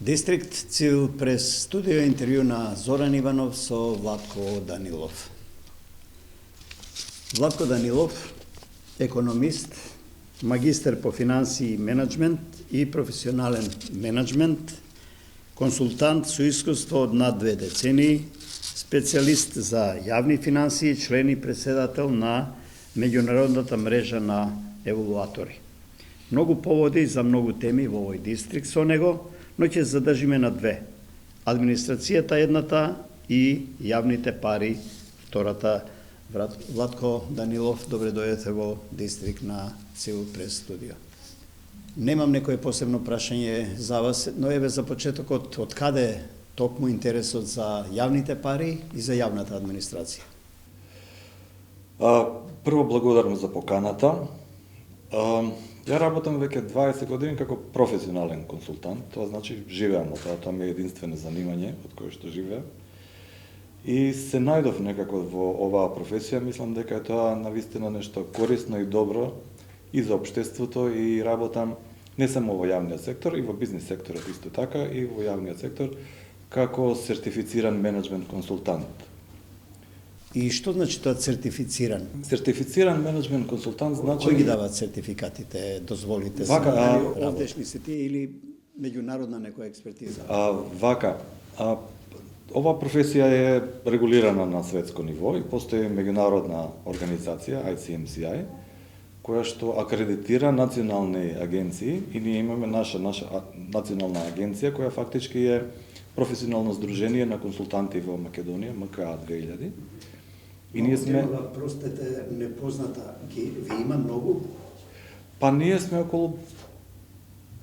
Дистрикт Цивил прес студио интервју на Зоран Иванов со Владко Данилов. Владко Данилов, економист, магистер по финансии и менеджмент и професионален менеджмент, консултант со искуство од над 2 децении, специјалист за јавни финансии, член и председател на меѓународната мрежа на евалуатори. Многу поводи за многу теми во овој дистрикт со него, но ќе задржиме на 2. Администрацијата едната и јавните пари втората. Владко Данилов, добре дојдете во дистрикт на Цивил прес студио. Немам некое посебно прашање за вас, но еве за почетокот, од каде токму интересот за јавните пари и за јавната администрација? Прво благодарам за поканата. Ја работам веќе 20 години како професионален консултант, тоа значи живеам од тоа ми е единствено занимање од кое што живеам. И се најдов некако во оваа професија, мислам дека е тоа навистина нешто корисно и добро и за општеството и работам не само во јавниот сектор, и во бизнис секторот исто така, и во јавниот сектор како сертифициран менеджмент консултант. И што значи тоа цертифициран? Сертифициран менеджмент консултант значи... Кој ги даваат сертификатите, дозволите се? Овдешни се тие или меѓународна некоја експертиза? Ова професија е регулирана на светско ниво и постои меѓународна организација, ICMCI, која што акредитира национални агенции и ние имаме наша национална агенција која фактички е професионално здружение на консултанти во Македонија, МКА 2000. И ние сме... Простете, непозната, ви има многу? Па ние сме околу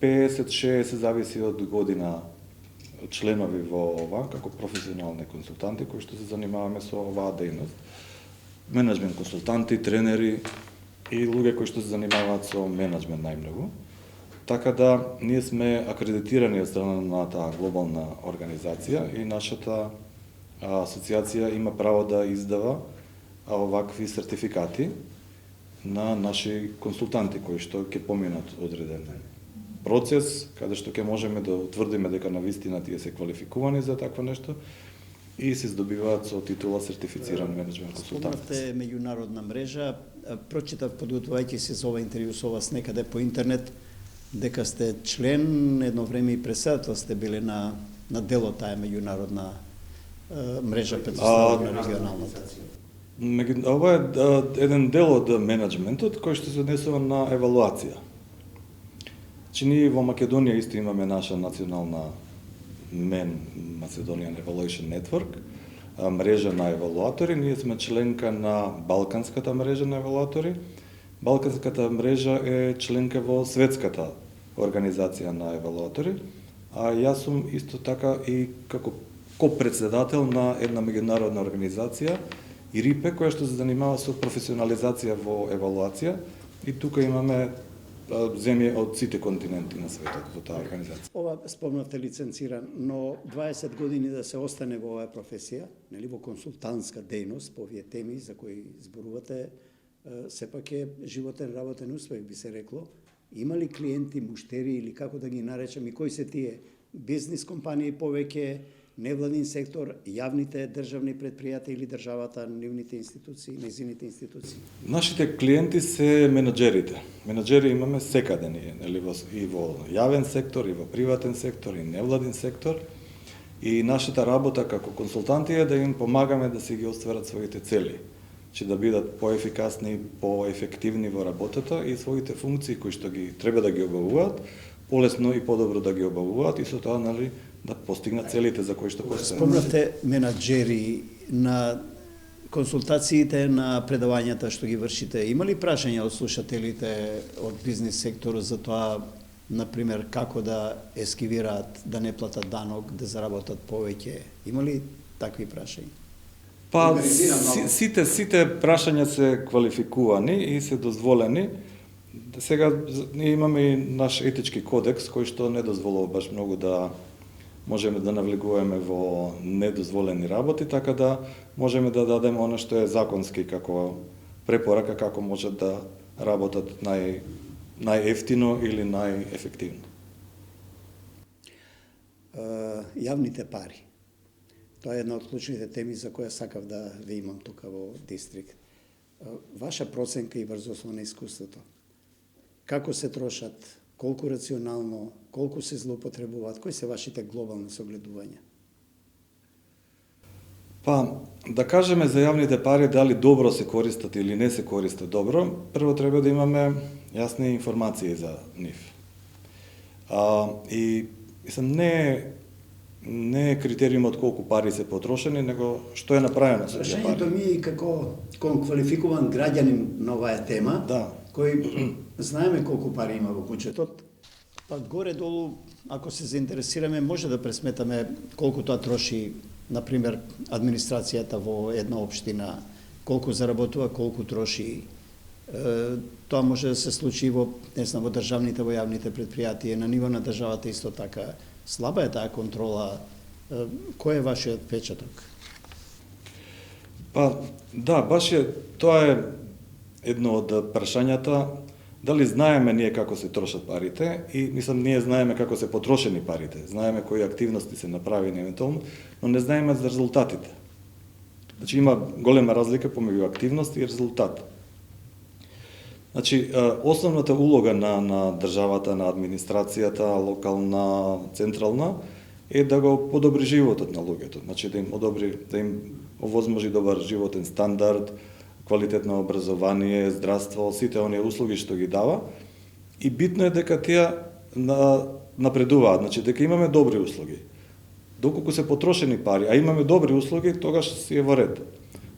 50-60, зависи од година, членови во ова, како професионални консултанти, кои што се занимаваме со оваа дејност. Менеджмент консултанти, тренери и луѓе кои што се занимаваат со менеджмент најмногу. Така да, ние сме акредитирани од страна на таа глобална организација и нашата асоциација има право да издава овакви сертификати на наши консултанти кои што ќе поминат одреден процес, каде што ќе можеме да утврдиме дека навистина тие се квалификувани за такво нешто и се здобиваат со титула сертифициран менеджмент консултант. Спомнавте меѓународна мрежа, прочитав подготвувајќи се за ова интервју со вас некаде по интернет, дека сте член, едно време и председател сте биле на дело таа меѓународна мрежа представена на регионалната. Ова е еден дел од менеджментот кој што се однесува на евалуација. Че ние во Македонија исто имаме наша национална Macedonian Evaluation Network, мрежа на евалуатори. Ние сме членка на Балканската мрежа на евалуатори. Балканската мрежа е членка во Светската организација на евалуатори, а јас сум исто така и како копредседател на една меѓународна организација ИРИПЕ, која што се занимава со професионализација во евалуација и тука имаме земји од сите континенти на светот во таа организација. Ова спомнавте лиценциран, но 20 години да се остане во оваа професија, нели во консултантска дејност по овие теми за кои зборувате, сепак е животен работен успех би се рекло. Има ли клиенти, муштери или како да ги наречам и кои се тие бизнис компании повеќе, невладин сектор, јавните државни предпријатија или државата, нивните институции, нејзините институции? Нашите клиенти се менаџерите. Менаџери имаме секаде ние, нели, и во јавен сектор, и во приватен сектор, и невладин сектор. И нашата работа како консултанти е да им помагаме да си ги остварат своите цели, че да бидат поефикасни, поефективни во работата и своите функции кои што ги треба да ги обавуваат, полесно и подобро да ги обавуваат и со тоа, нали, да постигнат целите за кои што постојат. Спомнавте менаџери на консултациите, на предавањата што ги вршите. Има ли прашања од слушателите од бизнис секторот за тоа, например, како да ескивираат, да не платат данок, да заработат повеќе? Има ли такви прашања? Па, сите прашања се квалификувани и се дозволени. Сега ние имаме и наш етички кодекс кој што не дозволува баш многу да можеме да навлегуваме во недозволени работи, така да можеме да дадеме она што е законски како препорака како можат да работат најефтино или најефективно. Јавните пари. Тоа е една од клучните теми за која сакав да ве имам тука во Дистрикт. Ваша проценка и врз основа на искуството. Како се трошат, колку рационално, колку се злоупотребуваат, кои се вашите глобални согледувања? Па, да кажеме за јавните пари дали добро се користат или не се користат добро, прво треба да имаме јасни информации за нив. И мислам, не е критериумот колку пари се потрошени, него што е направено со тие пари. Прашањето ми како квалификуван граѓанин на оваа тема, Да. кој знаеме колку пари има во буџетот, па горе-долу, ако се заинтересираме, може да пресметаме колку тоа троши, например, администрацијата во една општина, колку заработува, колку троши. Тоа може да се случи во, не знам, во државните, во јавните предпријатија, на ниво на државата исто така. Слаба е таа контрола. Кој е вашиот печаток? Па, да, баш тоа е едно од прашањата, дали знаеме ние како се трошат парите и мислам ние знаеме како се потрошени парите, знаеме кои активности се направени евентуално, но не знаеме за резултатите. Значи има голема разлика помеѓу активност и резултат. Значи, основната улога на државата, на администрацијата, локална, централна, е да го подобри животот на луѓето. Значи, да им овозможи добар животен стандард, квалитетно образование, здравство, сите оние услуги што ги дава. И битно е дека тие напредуваат, значи дека имаме добри услуги. Доколку се потрошени пари, а имаме добри услуги, тогаш си е во ред.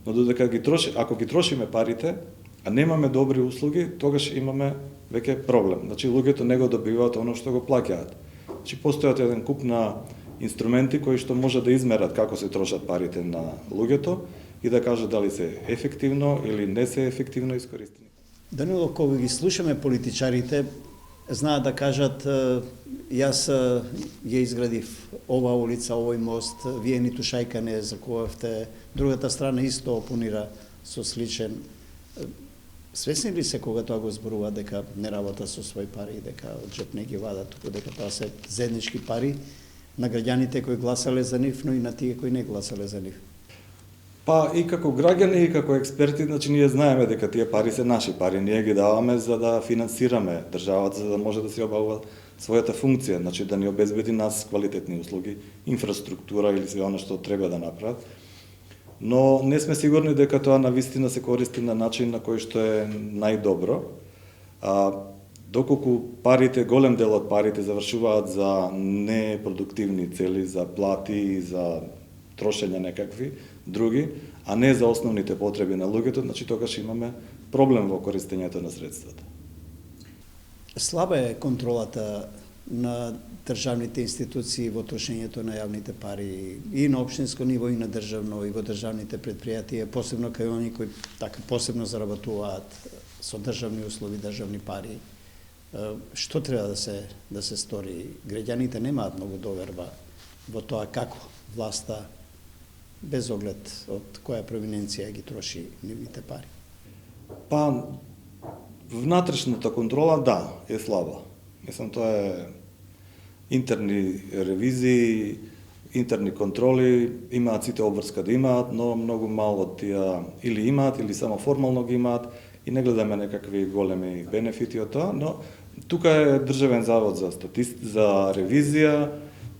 Но додека ако ги трошиме парите, а немаме добри услуги, тогаш имаме веќе проблем. Значи луѓето не го добиваат оно што го плаќаат. Значи постојат еден куп на инструменти кои што може да измерат како се трошат парите на луѓето и да кажат дали се ефективно или не се ефективно искористени. Данило, кога ги слушаме политичарите, знаат да кажат јас ја изградив ова улица, овој мост, вие ниту шајка не закувавте, другата страна исто опонира со сличен. Свесни ли се кога тоа го зборува дека не работа со своји пари, дека од джеп не ги вада, туку дека тоа се заеднички пари на граѓаните кои гласале за нив, но и на тие кои не гласале за нив? Па и како граѓани и како експерти, значи ние знаеме дека тие пари се наши пари, ние ги даваме за да финансираме државата, за да може да се обавува својата функција, значи да ни обезбеди нас квалитетни услуги, инфраструктура или се она што треба да направат. Но не сме сигурни дека тоа навистина се користи на начин на кој што е најдобро. Доколку парите, голем дел од парите завршуваат за непродуктивни цели, за плати, за трошење некакви други, а не за основните потреби на луѓето, значи тогаш имаме проблем во користењето на средствата. Слаба е контролата на државните институции во трошењето на јавните пари и на општинско ниво и на државно и во државните предпријатија, посебно кај оние кои така посебно заработуваат со државни услови, државни пари. Што треба да се стори? Граѓаните немаат многу доверба во тоа како власта без оглед од која провиненција ги троши нивните пари. Па внатрешната контрола да е слаба. Мислам тоа е интерни ревизии, интерни контроли, имаат сите обврска да имаат, но многу мало тие или имаат или само формално ги имаат и не гледаме некакви големи бенефити од тоа, но тука е Државен завод за ревизија,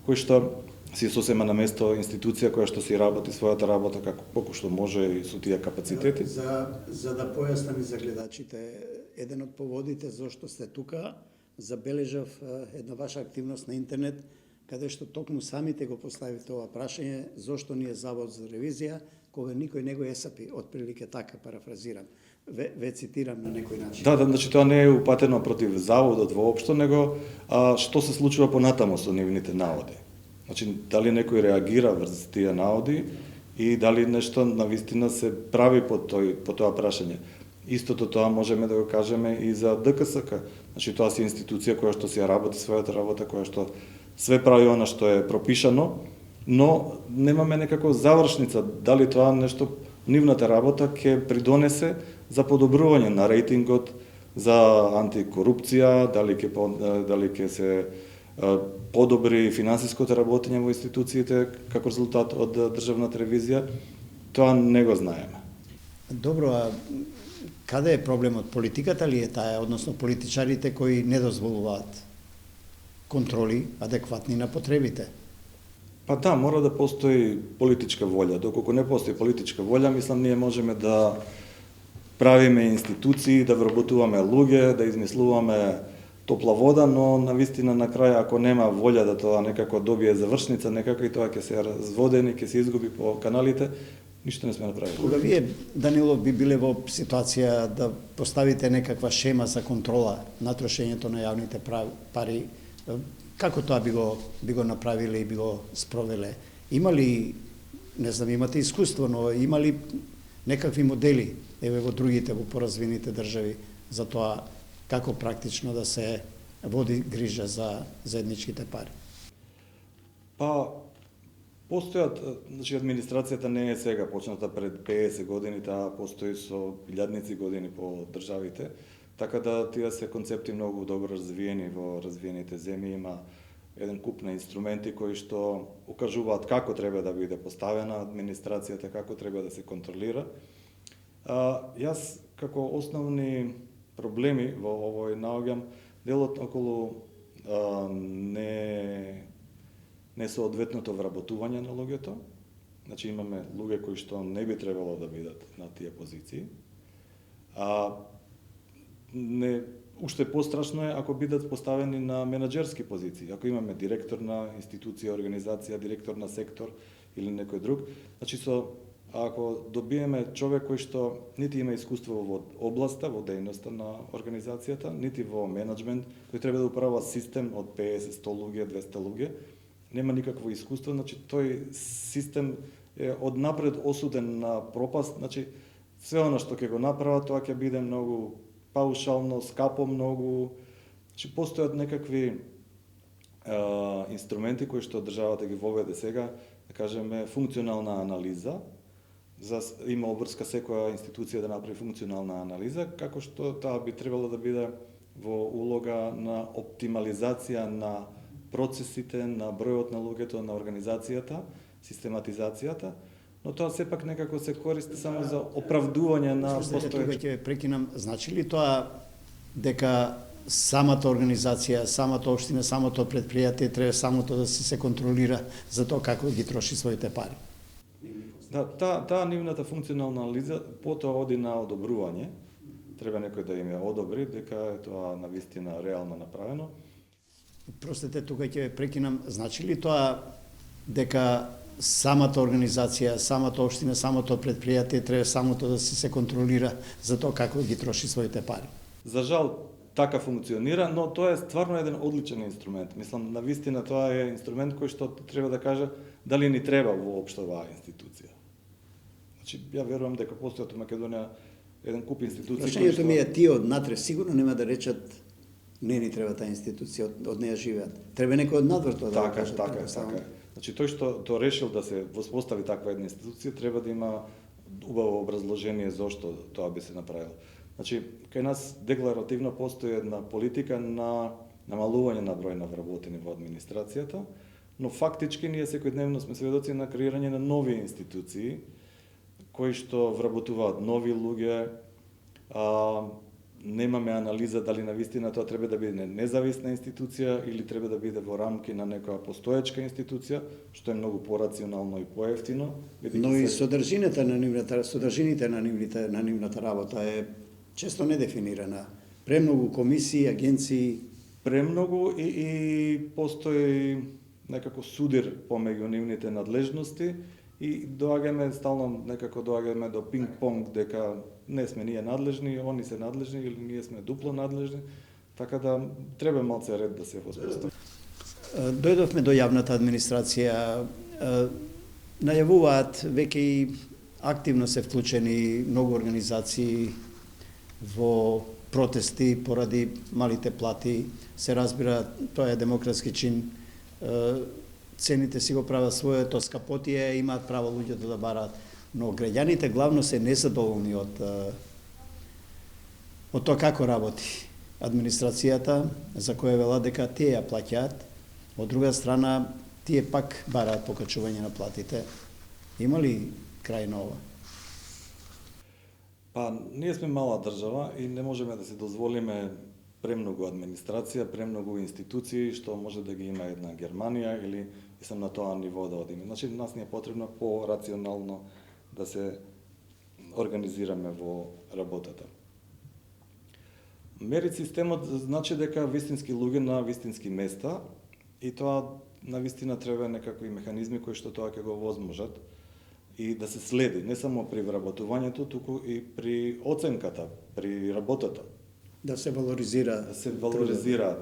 кој што си сосема на место институција која што си работи својата работа како што може и со тие капацитети. За да појаснам и за гледачите, еден од поводите зашто сте тука, забележав една ваша активност на интернет, каде што токму самите го поставивте ова прашање, зошто ни е Завод за ревизија, кога никој не го есапи, отприлике така парафразирам. Ве цитирам на некој начин. Да, значи тоа не е упатено против Заводот воопшто, него што се случува понатамо со нивните наводи. Значи, дали некој реагира врз тие наводи и дали нешто навистина се прави по тоа прашање. Истото тоа можеме да го кажеме и за ДКСК. Значи, тоа си институција која што си работи својата работа, која што све прави она што е пропишано, но немаме некако завршница, дали тоа нешто, нивната работа ќе придонесе за подобрување на рейтингот, за антикорупција, дали ќе се подобри финансиското работење во институциите како резултат од државната ревизија, тоа не го знаеме. Добро, а каде е проблемот? Политиката ли е таа, односно политичарите кои не дозволуваат контроли адекватни на потребите? Па да, мора да постои политичка волја. Доколку не постои политичка волја, мислам ние можеме да правиме институции, да вработуваме луѓе, да измислуваме топла вода, но навистина на крај ако нема волја да тоа некако добие завршница, некако и тоа ќе се разводени, ќе се изгуби по каналите, ништо не сме направили. Кога вие, Данилов, би биле во ситуација да поставите некаква шема за контрола на трошењето на јавните пари, како тоа би го направиле и би го спровеле? Има ли, не знам, имате искуство, но има ли некакви модели еве во другите, во поразвините држави за тоа како практично да се води грижа за заедничките пари? Па, постојат, значи администрацијата не е сега почната пред 50 години, таа постои со илјадници години по државите, така да тие се концепти многу добро развиени во развиените земји, има еден куп на инструменти кои што укажуваат како треба да биде поставена администрацијата, како треба да се контролира. Јас како основни проблеми во овој наоѓам делот околу несоодветното вработување на луѓето. Значи имаме луѓе кои што не би требало да бидат на тие позиции. Уште пострашно е ако бидат поставени на менаџерски позиции. Ако имаме директор на институција, организација, директор на сектор или некој друг, значи ако добиеме човек кој што нити има искуство во областа, во дејноста на организацијата, нити во менеджмент, кој треба да управува систем од 50, 100 луѓе, 200 луѓе, нема никакво искуство, значи тој систем е однапред осуден на пропаст, значи све она што ќе го направа, тоа ќе биде многу паушално, скапо многу. Значи постојат некакви инструменти кои што државата ги воведе сега, да кажеме функционална анализа, има обврска секоја институција да направи функционална анализа, како што таа би требало да биде во улога на оптимализација на процесите, на бројот на луѓето, на организацијата, систематизацијата, но тоа сепак некако се користи само за оправдување на постојачи. Тука ќе прекинам, значи ли тоа дека самата организација, самата општина, самото предпријатие треба самото да се контролира за тоа како ги троши своите пари? Да, таа нивната функционална анализа потоа оди на одобрување. Треба некој да им ја одобри дека е тоа навистина реално направено. Простете, тука ќе прекинам. Значи ли тоа дека самата организација, самата општина, самото предпријатие треба самото да се контролира за тоа како ги троши своите пари? За жал, така функционира, но тоа е стварно еден одличен инструмент. Мислам, навистина тоа е инструмент кој што треба да каже дали ни треба воопшто оваа институција. Значи, ја верувам дека постојат во Македонија еден куп институции кои што... ми е тие однатре сигурно нема да речат не ни треба таа институција, од неја живеат. Треба некој од надвор тоа да каже. Така е. Значи, тој што решил да се воспостави таква една институција, треба да има убаво образложение зошто тоа би се направило. Значи, кај нас декларативно постои една политика на намалување на број на вработени во администрацијата, но фактички ние секојдневно сме сведоци на креирање на нови институции, кои што вработуваат нови луѓе, немаме анализа дали навистина тоа треба да биде независна институција или треба да биде во рамки на некоја постоечка институција, што е многу порационално и поевтино. Но и содржината на нивната работа е често недефинирана. Премногу комисии, агенции, премногу и постои некако судир помеѓу нивните надлежности и стално доаѓаме до пинг-понг дека не сме ние надлежни, они се надлежни или ние сме дупло надлежни, така да треба малце ред да се воспостави. Дојдовме до јавната администрација, најавуваат веќе и активно се вклучени многу организации во протести поради малите плати, се разбира, тоа е демократски чин, цените си го прават своето, скапотија, имаат право луѓето да бараат, но граѓаните главно се незадоволни од тоа како работи администрацијата, за која вела дека тие ја плаќаат Од друга страна, тие пак бараат покачување на платите. Има ли крај на ова? Па, ние сме мала држава и не можеме да се дозволиме премногу администрација, премногу институции, што може да ги има една Германија или сам на тоа ниво да одиме. Значи, нас ни е потребно по-рационално да се организираме во работата. Мерит системот значи дека вистински луѓе на вистински места и тоа на вистина треба некакви механизми кои што тоа ќе го возможат и да се следи, не само при вработувањето, туку и при оценката, при работата. Да се валоризира. Да се валоризира.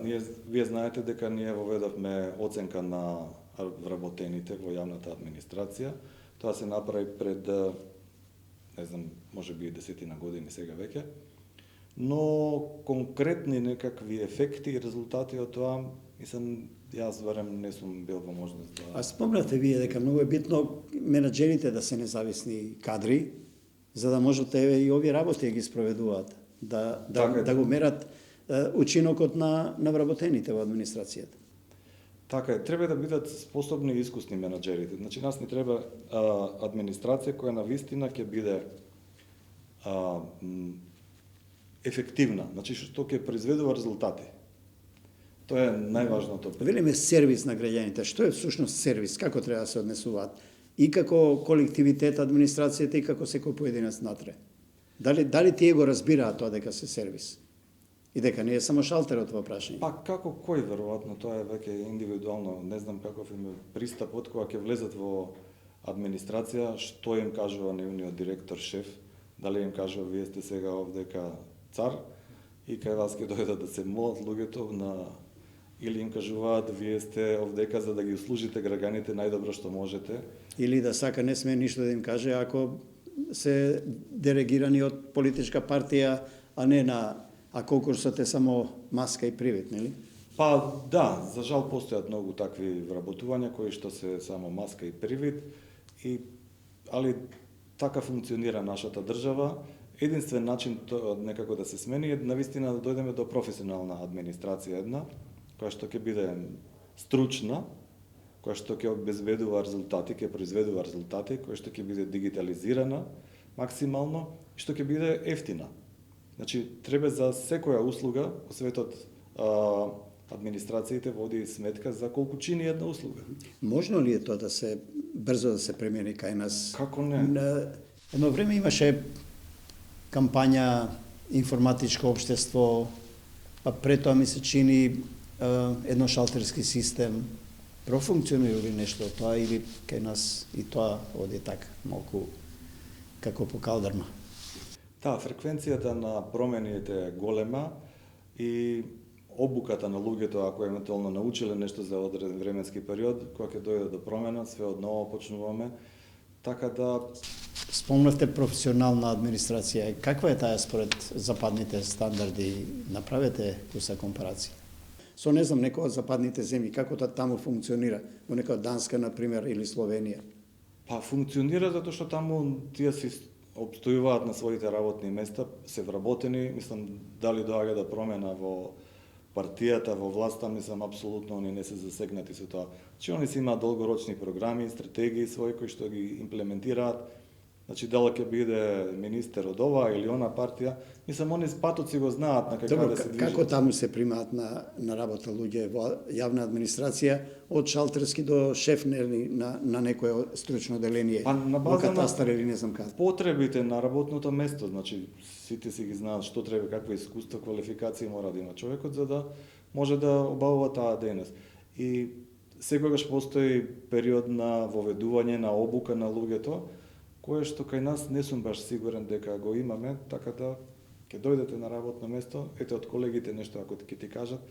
Вие знаете дека ние воведовме оценка на вработените во јавната администрација. Тоа се направи пред, не знам, може би 10 години сега веќе. Но конкретни некакви ефекти и резултати од тоа, мислам, јас верам не сум бил во можност да... А спомнате вие дека многу е битно менаџерите да се независни кадри, за да можат и овие работи да ги спроведуваат, да го мерат учинокот на вработените во администрацијата. Така е, треба да бидат способни и искусни менаџерите. Значи, нас ни треба администрација која на вистина ќе биде ефективна, значи што ќе произведува резултати. Тоа е најважното. Велиме сервис на граѓаните. Што е всушност сервис? Како треба да се однесуваат? И како колективитет администрацијата и како секој поединец натре. Дали тие го разбираат тоа дека се сервис? И дека не е само шалтерот во прашање? Па како кој веројатно, тоа е веќе индивидуално, не знам каков им е пристапот кога ќе влезат во администрација, што им кажува нивниот директор, шеф, дали им кажува вие сте сега овдека цар и кај вас ќе дојдат да се молат луѓето или им кажуваат вие сте овдека за да ги услужите граѓаните најдобро што можете. Или да сака не смее ништо да им каже ако се делегирани од политичка партија, а не а конкурсот е само маска и привид, нели? Па да, за жал постојат многу такви вработувања кои што се само маска и привид, али така функционира нашата држава. Единствен начин некако да се смени е навистина да дојдеме до професионална администрација една, која што ќе биде стручна, која што ќе обезбедува резултати, ќе произведува резултати, која што ќе биде дигитализирана максимално и што ќе биде ефтина. Значи, треба за секоја услуга во светот администрациите води сметка за колку чини една услуга. Можно ли е тоа да се брзо да се премени кај нас? Како не? Едно време имаше кампања информатичко општество, па пред тоа ми се чини едно шалтерски систем. Профункционира ли нешто од тоа или кај нас и тоа оди така малку како по калдарма? Да, фреквенцијата на промените е голема и обуката на луѓето, ако евентуално научиле нешто за одреден временски период, кога ќе дојде до промена, све одново почнуваме. Така да... Спомнавте професионална администрација. Каква е таа според западните стандарди? Направете куса компарација. Со не знам некоја од западните земји, како тоа таму функционира? Во некоја Данска, например, или Словенија? Па функционира затоа што таму тие си обстојуваат на своите работни места, се вработени, мислам, дали доаѓа да промена во партијата, во власта, мислам, апсолутно они не се засегнати со тоа. Значи, они си имаат долгорочни програми, стратегии своји кои што ги имплементираат. Значи, дали ќе биде министер од оваа или она партија, мислам, они патоци го знаат на кај да се движат. Како таму се примаат на работа луѓе во јавна администрација, од шалтерски до шеф на некое стручно деление, во катастар или не знам каде? Потребите на работното место, значи, сите си ги знаат што треба, каква искуство, квалификации мора да има човекот за да може да обавува таа дејност. И секогаш постои период на воведување, на обука на луѓето, кое што кај нас не сум баш сигурен дека го имаме, така да ќе дојдете на работно место, ете од колегите нешто ако ќе ти кажат,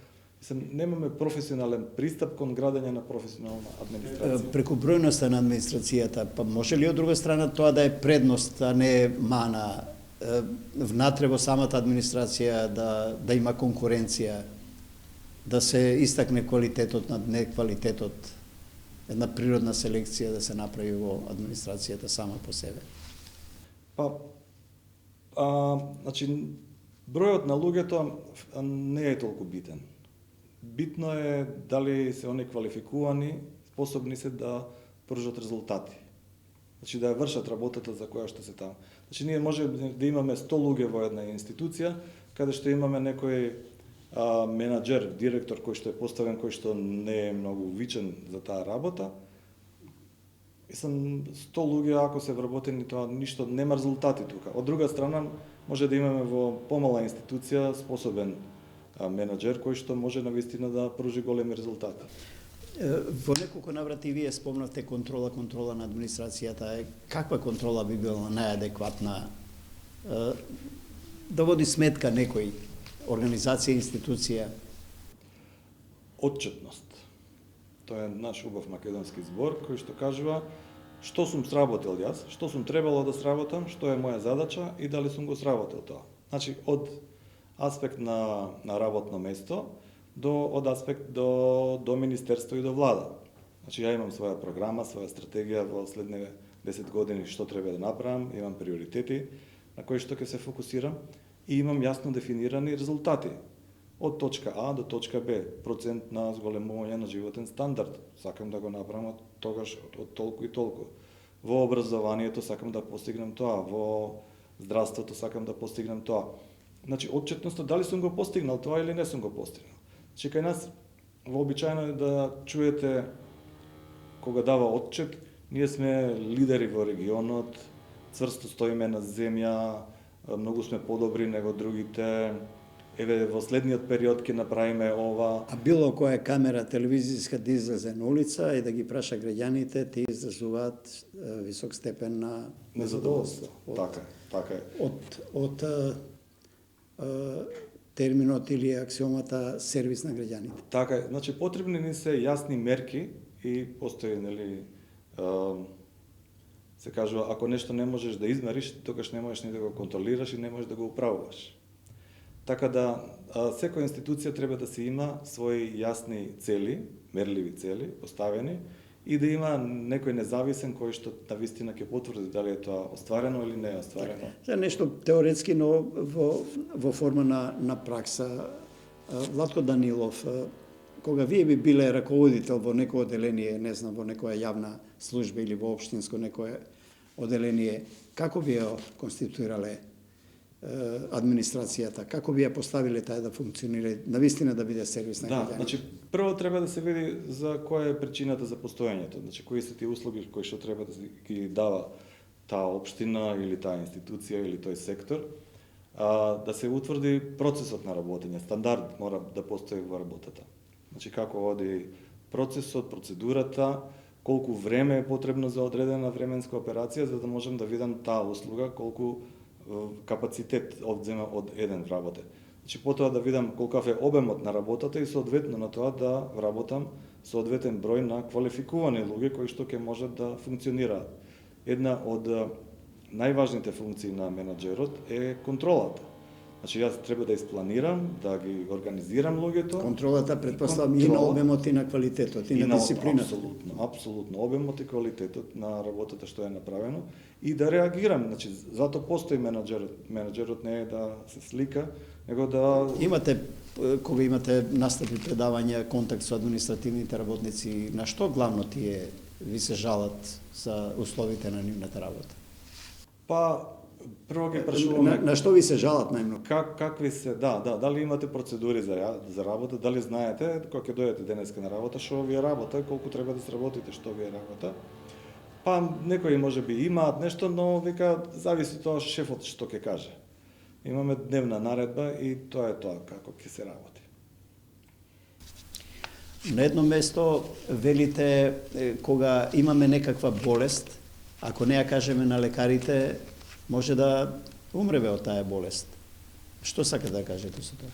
немаме професионален пристап кон градење на професионална администрација. Преку бројноста на администрацијата, па може ли од друга страна тоа да е предност, а не мана, внатре во самата администрација да има конкуренција, да се истакне квалитетот над неквалитетот, една природна селекција да се направи во администрацијата сама по себе? Па, значи, бројот на луѓето не е толку битен. битно е дали се они квалификувани, способни се да пружат резултати. Значи да ја вршат работата за која што се таму. Значи ние може да имаме 100 луѓе во една институција, каде што имаме некој менаџер, директор кој што е поставен, кој што не е многу вичен за таа работа. И 100 луѓе ако се вработени, тоа ништо нема резултати тука. Од друга страна може да имаме во помала институција способен менаџер кој што може навистина да пружи големи резултати. Во неколку наврати вие спомнавте контрола на администрацијата. Каква контрола би била најадекватна? Да води сметка некој организација, институција? Отчетност. Тоа е наш убав македонски збор кој што кажува што сум сработил јас, што сум требало да сработам, што е моја задача и дали сум го сработил тоа. Значи од аспект на работно место од аспект до министерство и до влада. Значи ја имам своја програма, своја стратегија во следните 10 години што треба да направам, имам приоритети на кои што ќе се фокусирам и имам јасно дефинирани резултати. Од точка А до точка Б, процент на зголемување на животен стандард. Сакам да го направам тогаш од толку и толку. Во образованието сакам да постигнам тоа, во здравството сакам да постигнам тоа. Значи, отчетноста, дали сум го постигнал тоа или не сум го постигнал. Значи, кај нас вообичаено е да чуете кога дава отчет, ние сме лидери во регионот, цврсто стоиме на земја, многу сме подобри него другите, еве во следниот период ќе направиме ова. А било која камера телевизијска да излезе на улица и да ги праша граѓаните, ти изразуваат висок степен на незадоволство. Така е. Од терминот или аксиомата сервис на граѓаните. Така е. Значи потребни ни се јасни мерки и постои, нели, се кажува, ако нешто не можеш да измериш, тогаш не можеш ни да го контролираш и не можеш да го управуваш. Така да, секоја институција треба да се има своји јасни цели, мерливи цели, поставени, и да има некој независен кој што навистина ќе потврди дали е тоа остварено или не е остварено. За нешто теоретски, но во форма на пракса. Владко Данилов, кога вие би биле раководител во некој оделение, не знам, во некоја јавна служба или во општинско некое оделение, како би ја конституирале администрацијата, како би ја поставиле таа да функционира, навистина да биде сервис на граѓаните? Да, значи прво треба да се види за која е причината за постоењето, значи кои се тие услуги кои што треба да ги дава таа општина или таа институција или тој сектор, да се утврди процесот на работење, стандард мора да постои во работата. Значи како оди процесот, процедурата, колку време е потребно за одредена временска операција за да можам да видам таа услуга, колку капацитет одзема од еден вработен. Значи потоа да видам колкав е обемот на работата и соодветно на тоа да вработам соодветен број на квалификувани луѓе кои што ќе можат да функционираат. Една од најважните функции на менаџерот е контролата. Значи јас треба да испланирам, да ги организирам луѓето. Контролата претпоставам и на обемот и на квалитетот и на дисциплината. Апсолутно, обемот и квалитетот на работата што е направено и да реагирам. Значи затоа постои менаџерот. Менаџерот не е да се слика, него да кога имате настапи, предавања, контакт со административните работници, на што главно тие ви се жалат за условите на нивната работа? Па прво ги прашуваме на што ви се жалат најмногу? Какви се, дали имате процедури за работа, дали знаете кога ќе дојдете денеска на работа, што ви е работа, колку треба да сработите, што ви е работа. Па некои можеби имаат нешто, но вика зависи тоа шефот што ќе каже. Имаме дневна наредба и тоа е тоа како ќе се работи. На едно место велите кога имаме некаква болест, ако не ја кажеме на лекарите, може да умреве од таа болест. Што сака да кажете со тоа?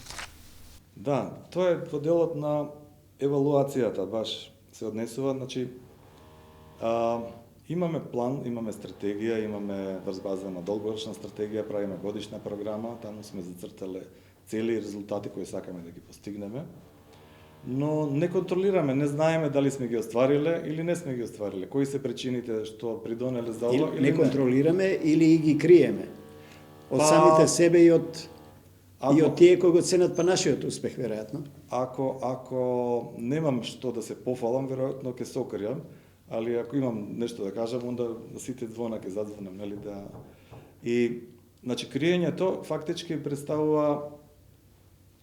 Да, тоа е во делот на евалуацијата, баш се однесува, значи имаме план, имаме стратегија, имаме врз база на долгорочна стратегија, правиме годишна програма, таму сме зацртале цели и резултати кои сакаме да ги постигнеме, но не контролираме, не знаеме дали сме ги оствариле или не сме ги оствариле, кои се причините што придонеле за ова или не контролираме или ги криеме од самите себе и од И од тие кои го ценат па нашиот успех, веројатно. Ако немам што да се пофалам, веројатно ќе се окрјам, али ако имам нешто да кажам, онда на сите звона ќе задзвонам, нели да. И значи криењето фактички представува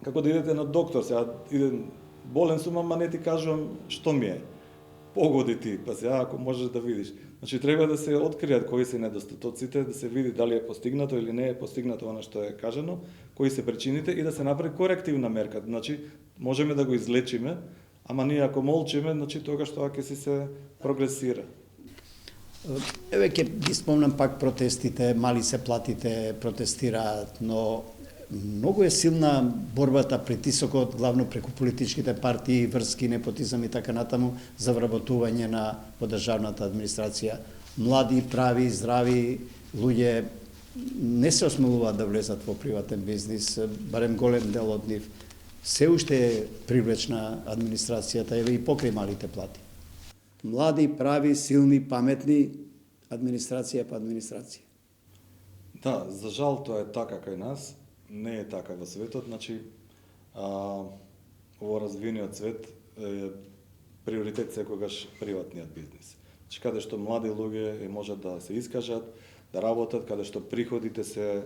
како да идете на доктор, сега идем болен сум, ама не ти кажувам што ми е. Погоди ти, па сега ако можеш да видиш. Значи треба да се откријат кои се недостатоците, да се види дали е постигнато или не е постигнато она што е кажано, кои се причините и да се направи корективна мерка. Значи можеме да го излечиме, ама ние ако молчиме, значи тогаш тоа ќе си се прогресира. Еве ќе ги спомнам пак протестите, мали се платите, протестираат, но многу е силна борбата, притисокот, главно преку политичките партии, врски, непотизам и така натаму, за вработување во државната администрација. Млади, прави, здрави луѓе не се осмелуваат да влезат во приватен бизнис, барем голем дел од нив. Се уште е привлечна администрацијата, еве и покрај малите плати. Млади, прави, силни, паметни, администрација па администрација. Да, за жал тоа е така кај нас. Не е така во светот, значи во развиениот свет е приоритет секогаш приватниот бизнис. Значи каде што млади луѓе можат да се искажат, да работат, каде што приходите се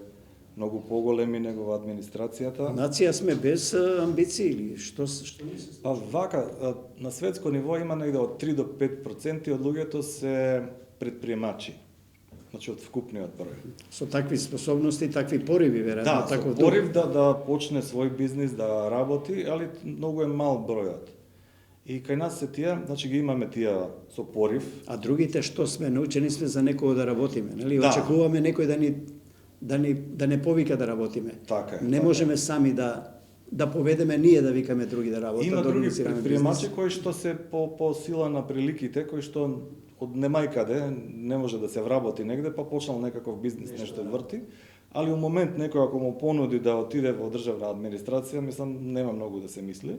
многу поголеми него во администрацијата. Нација сме без амбиции или што не се? Па вака, на светско ниво има негде од 3 до 5% од луѓето се предприемачи. Значи од вкупниот број. Со такви способности, такви пориви, веројатно, да, со порив да почне свој бизнис, да работи, али многу е мал бројот. И кај нас се тие, значи ги имаме тие со порив. А другите што сме научени сме за некого да работиме, нели? Да. Очекуваме некој да не повика да работиме. Така е. Не можеме сами да поведеме ние да викаме други да работат. Има да други организираме предприемачи бизнес. кои што се по сила на приликите, кои што од немајкаде не може да се вработи негде, па почнал некаков бизнес, нешто врти, али у момент некој ако му понуди да отиде во државна администрација, мислам нема многу да се мисли.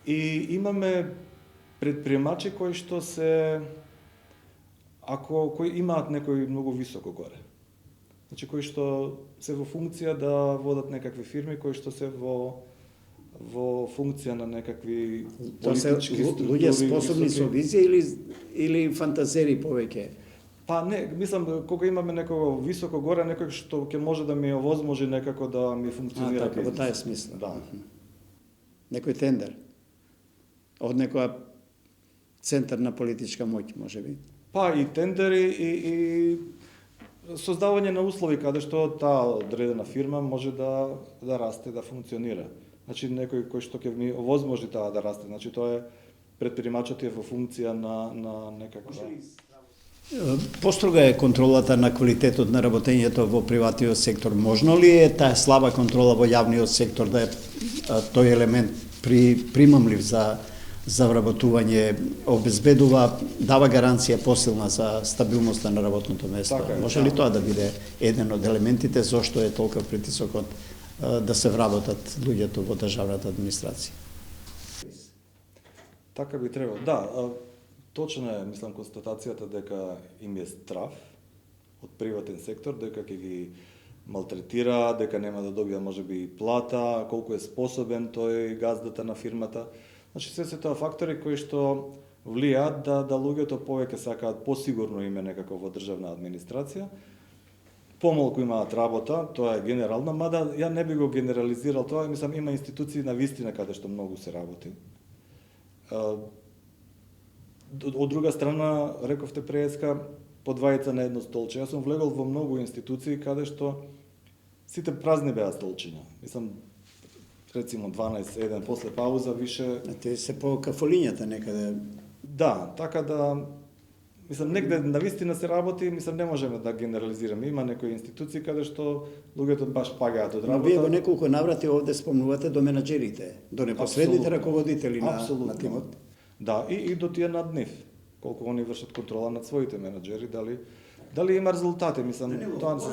И имаме предприемачи кои што се кои имаат некој многу високо горе. Значи кои што се во функција да водат некакви фирми кои што се во функција на некакви политички структури. Луѓе способни со визија или фантазери повеќе? Па не, мислам кога имаме некого високо горе, некој што ќе може да ми овозможи некако да ми функционира така, во бизнис. таа смисла. Да. Некој тендер од некоја центар на политичка моќ, можеби. Па и тендери и создавање на услови каде што таа одредена фирма може да расте, да функционира. Значи некој кој што ќе ми овозможи таа да расте. Значи тоа е предприемачот е во функција на некаква. Построга е контролата на квалитетот на работењето во приватниот сектор. Можно ли е таа слаба контрола во јавниот сектор да е тој елемент примамлив за вработување, обезбедува, дава гаранција посилна за стабилноста на работното место? Така е, Може ли тоа да биде еден од елементите зошто е толков притисокот да се вработат луѓето во државната администрација? Така би требало. Да, точно е, мислам, констатацијата дека им е страф од приватен сектор, дека ќе ги малтретира, дека нема да добија можеби и плата, колку е способен тој газдата на фирмата. Значи се тоа фактори кои што влијаат да луѓето повеќе сакаат посигурно име некако во државна администрација. Помалку имаат работа, тоа е генерално, мада ја не би го генерализирал тоа, мислам има институции на вистина каде што многу се работи. Од друга страна, рековте преска, по двајца на едно столче. Јас сум влегол во многу институции каде што сите празни беа столчиња. Мислам, рецимо 12-1 после пауза више. Те се по кафолињата некаде. Да, така да мислам негде навистина се работи, мислам не можеме да генерализираме. Има некои институции каде што луѓето баш пагаат од работа. Но вие во неколку наврати овде спомнувате до менаџерите, до непосредните раководители на тимот. Да, и до тие над нив. Колку они вршат контрола над своите менаџери, дали има резултати, мислам, тоа се.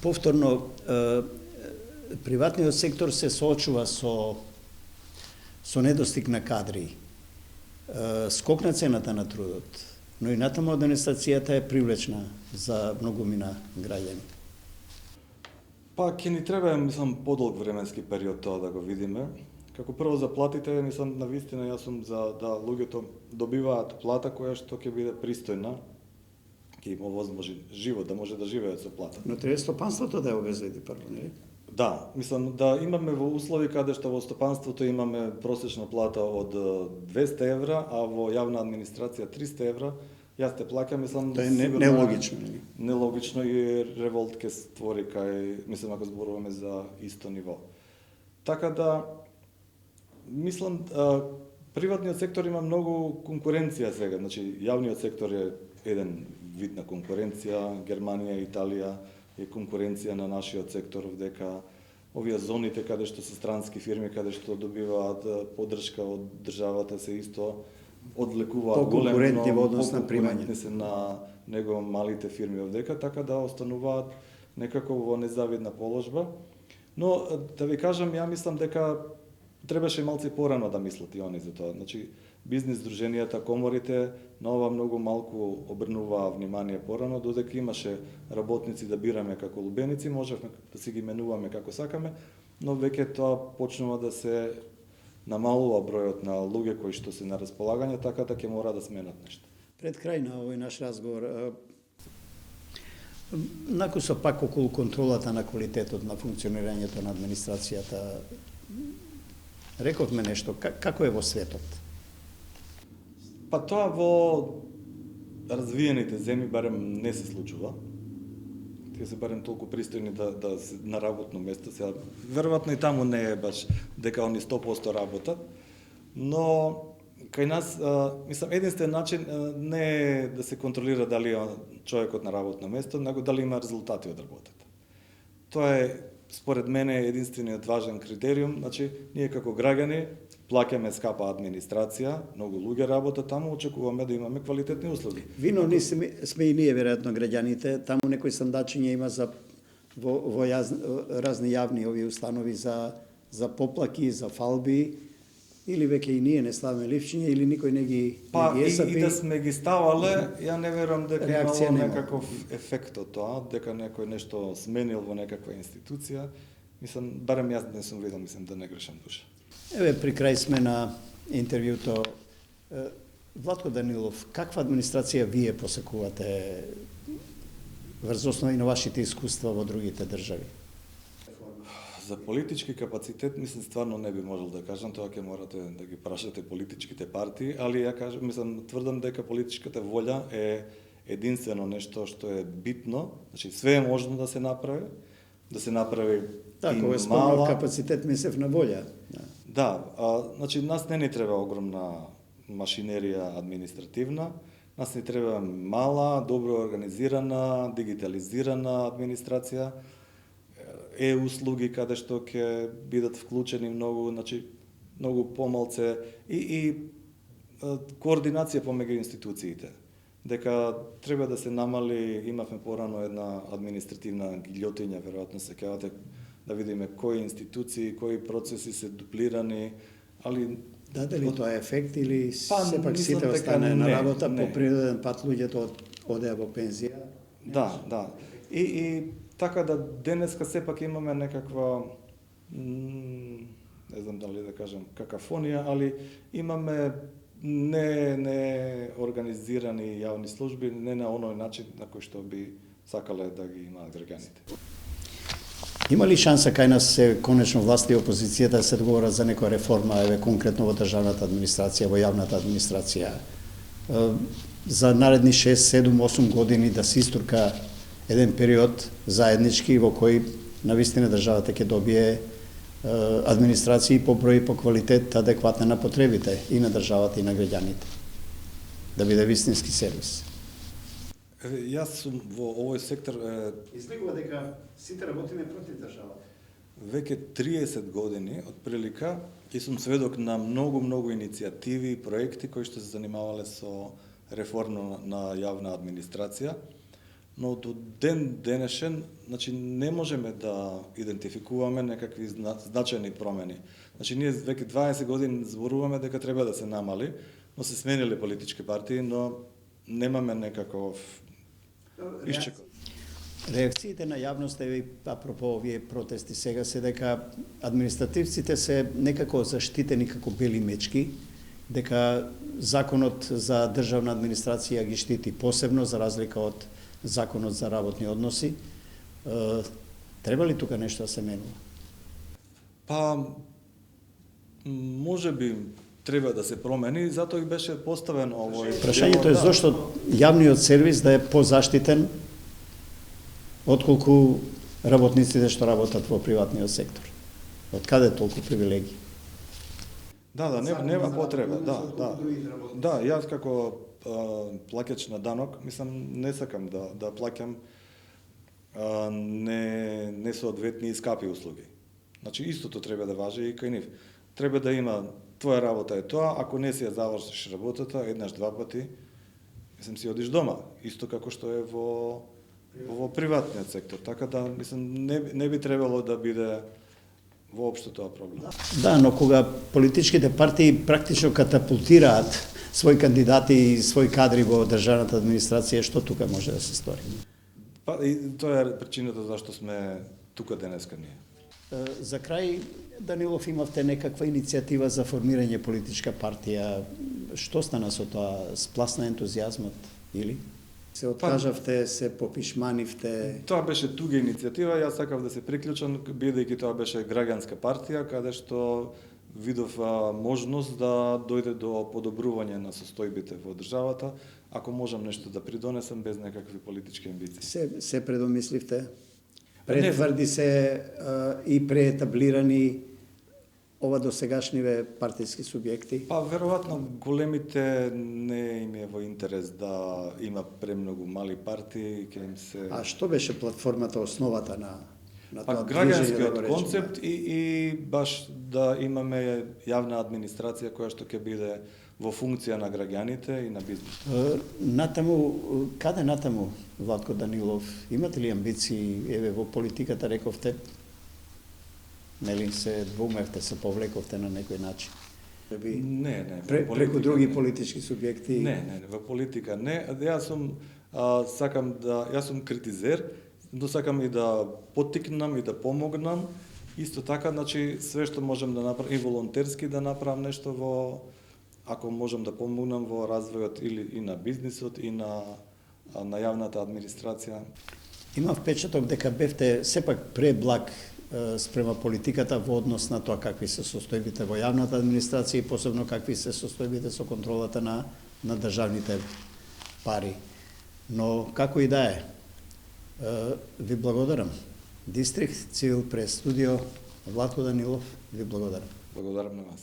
Повторно, приватниот сектор се соочува со недостиг на кадри, скок на цената на трудот, но и натаму администрацијата е привлечна за многумина граѓани. Па ќе ни треба, мислам, подолг временски период тоа да го видиме. Како прво за платите, мислам, навистина јас сум за да луѓето добиваат плата која што ќе биде пристојна, ќе им овозможи живот, да може да живеат со плата. Но треба стопанството да ја обезбеди прво, нели? Да, мислам да имаме во услови каде што во стопанството имаме просечна плата од 200 евра, а во јавна администрација 300 евра, јас те плаќам, мислам... Тоа е сигурно нелогично, нели? Нелогично и револт ке створи кај, мислам, ако зборуваме за исто ниво. Така да, мислам, приватниот сектор има многу конкуренција сега, значи јавниот сектор е еден вид на конкуренција, Германија, Италија е конкуренција на нашиот сектор, дека овие зоните каде што се странски фирми, каде што добиваат поддршка од државата, се исто одлекуваат по-конкурентни во однос на примање. се на него малите фирми овдека, така да остануваат некако во незавидна положба. Но, да ви кажам, ја мислам дека требаше малце порано да мислат и они за тоа. Значи, бизнис друженијата, коморите на ова многу малку обрнуваа внимание порано, додека имаше работници да бираме како лубеници, можевме да си ги менуваме како сакаме, но веќе тоа почнува да се намалува бројот на луѓе кои што се на располагање, така да ќе мора да сменат нешто. Пред крај на овој наш разговор, накусо пак околу контролата на квалитетот на функционирањето на администрацијата, рековме нешто, како е во светот? Па тоа во развиените земји барем не се случува. Тие се барем толку пристојни да се на работно место. Сега, веројатно и таму не е баш дека они 100% работат, но кај нас, мислам, единствен начин не е да се контролира дали е човекот на работно место, него дали има резултати од работата. Тоа е, според мене, единствениот важен критериум. Значи, ние како граѓани плаќаме скапа администрација, многу луѓе работат таму, очекуваме да имаме квалитетни услуги. Виновни сме и ние, веројатно, граѓаните. Таму некои сандачиња има во разни јавни овие установи за поплаки, за фалби, или веќе и ние не ставаме ливчиња, или никој не ги и да сме ги ставале, ја не верувам дека реакција имало нема. некаков ефект од тоа, дека некој нешто сменил во некаква институција. Мислам, барем јас не сум видел, мислам да не грешам душа. Еве, при крај сме на интервјуто. Владко Данилов, каква администрација вие посекувате врз основа и на вашите искуства во другите држави? За политички капацитет, мислам, стварно не би можел да кажам, тоа ќе морате да ги прашате политичките партии, али ја кажам, мислам, тврдам дека политичката волја е единствено нешто што е битно, значи све е можно да се направи Така, ова е спомнал капацитет, мислев на волја. Да, значи нас не ни треба огромна машинерија административна, нас ни треба мала, добро организирана, дигитализирана администрација, услуги каде што ќе бидат вклучени многу, значи многу помалце и координација помеѓу институциите. Дека треба да се намали, имавме порано една административна гилјотиња, веројатно се кејавате да видиме кои институции, кои процеси се дуплирани, али Даде ли тоа ефект или сепак мислам сите дека остане на работа, не. по природен пат луѓето одеа во пензија? Да. И така да денеска сепак имаме некаква не знам дали да кажам какафонија, али имаме не организирани јавни служби, не на оној начин на кој што би сакале да ги имаат граѓаните. Има ли шанса кај нас се конечно власти и опозицијата да се договорат за некоја реформа, еве конкретно во државната администрација, во јавната администрација, за наредни 6, 7, 8 години да се истурка еден период заеднички во кој навистина државата ќе добие администрација по број и по квалитет адекватна на потребите и на државата и на граѓаните. Да биде вистински сервис. Јас сум во овој сектор Изликува дека сите работиме против државата. веќе 30 години отприлика и сум сведок на многу иницијативи и проекти кои што се занимавале со реформа на јавна администрација, но до ден денешен, значи не можеме да идентификуваме некакви значајни промени. Значи ние веќе 20 години зборуваме дека треба да се намали, но се смениле политички партии, но немаме некаков исчекот. Реакциите на јавноста, апропо овие протести сега, се дека административците се некако заштитени како бели мечки, дека законот за државна администрација ги штити посебно, за разлика од законот за работни односи. Треба ли тука нешто да се менува? Па, може би треба да се промени, затоа и беше поставен овој... Прашањето е зошто јавниот сервис да е позаштитен отколку работниците што работат во приватниот сектор. Од каде толку привилегии? Да, нема потреба, да, јас како плаќач на данок, мислам, не сакам да плаќам несоодветни и скапи услуги. Значи, истото треба да важи и кај нив. Треба да има, твоја работа е тоа, ако не си ја завршиш работата, еднаш, два пати, мислам, си одиш дома. Исто како што е во приватниот сектор. Така да, мислам, не би требало да биде воопшто тоа проблем. Да, но кога политичките партии практично катапултираат своји кандидати и своји кадри во државната администрација, што тука може да се стори? Па, и тоа е причината зашто сме тука денеска ние. За крај, Данилов, имавте некаква иницијатива за формирање политичка партија. Што стана со тоа? Спласна ентузијазмот, или? Се откажавте, се попишманивте? Тоа беше туга иницијатива, јас сакав да се приклучам, бидејќи тоа беше граѓанска партија, каде што видов можност да дојде до подобрување на состојбите во државата, ако можам нешто да придонесам без некакви политички амбиции. Се предомисливте? Претврди се и преетаблирани ова досегашниве партиски субјекти? Па, веројатно, големите не им е во интерес да има премногу мали партии, ќе им се... А што беше платформата, основата на тоа граѓанскиот концепт и баш да имаме јавна администрација која што ќе биде во функција на граѓаните и на бизнис. Натаму, каде натаму, Владко Данилов? Имате ли амбиции, еве во политиката рековте, нели се двумевте, се повлековте на некој начин? Не. Преку други политички субјекти? Не, во политика не. Јас сум јас сум критизер, но сакам и да поттикнам и да помогнам. Исто така, значи, све што можам да направам и волонтерски да направам нешто ако можам да помогнам во развојот или и на бизнисот и на јавната администрација. Има впечаток дека бевте сепак преблаг спрема политиката во однос на тоа какви се состојбите во јавната администрација и посебно какви се состојбите со контролата на државните пари. Но како и да е, ви благодарам. Дистрикт Цивил прес студио, Владко Данилов, ви благодарам. Благодарам на вас.